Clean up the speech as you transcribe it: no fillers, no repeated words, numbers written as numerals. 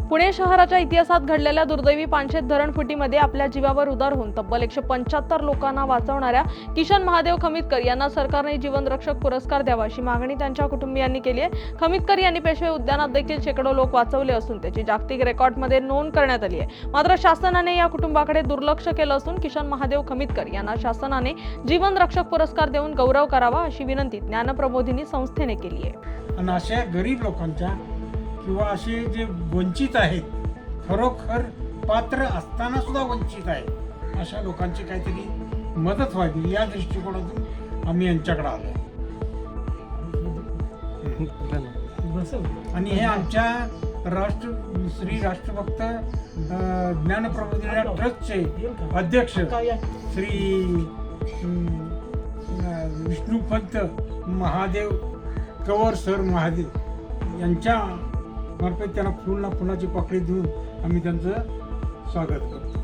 पुणे शहराच्या इतिहासात घडलेल्या दुर्दैवी पानशेत धरण फुटीमध्ये आपल्या जीवावर उदार होऊन तब्बल 175 लोकांना वाचवणाऱ्या किशन महादेव खमितकर यांना सरकारने जीवनरक्षक पुरस्कार द्यावा अशी मागणी त्यांच्या कुटुंबियांनी केली आहे। खमितकर यांनी पेशवे उद्यानात देखील शेकडो लोक वाचवले असून त्याची जागतिक रेकॉर्डमध्ये नोंद करण्यात आली आहे। मात्र शासनाने या कुटुंबाकडे दुर्लक्ष केलं असून किशन महादेव खमितकर यांना शासनाने जीवनरक्षक पुरस्कार देऊन गौरव करावा अशी विनंती ज्ञानप्रबोधिनी संस्थेने केली आहे। आणि अशा गरीब लोकांच्या किंवा असे जे वंचित आहेत, खरोखर पात्र असताना सुद्धा वंचित आहे, अशा लोकांची काहीतरी मदत व्हावी या दृष्टिकोनातून आम्ही यांच्याकडे आलो। आणि हे आमच्या श्री राष्ट्रभक्त ज्ञानप्रबोधिनी ट्रस्टचे अध्यक्ष श्री विष्णुपंत महादेव कवर सर महादेव यांच्या मार्फत त्यांना फुलाची पाकळी देऊन आम्ही त्यांचं स्वागत करतो।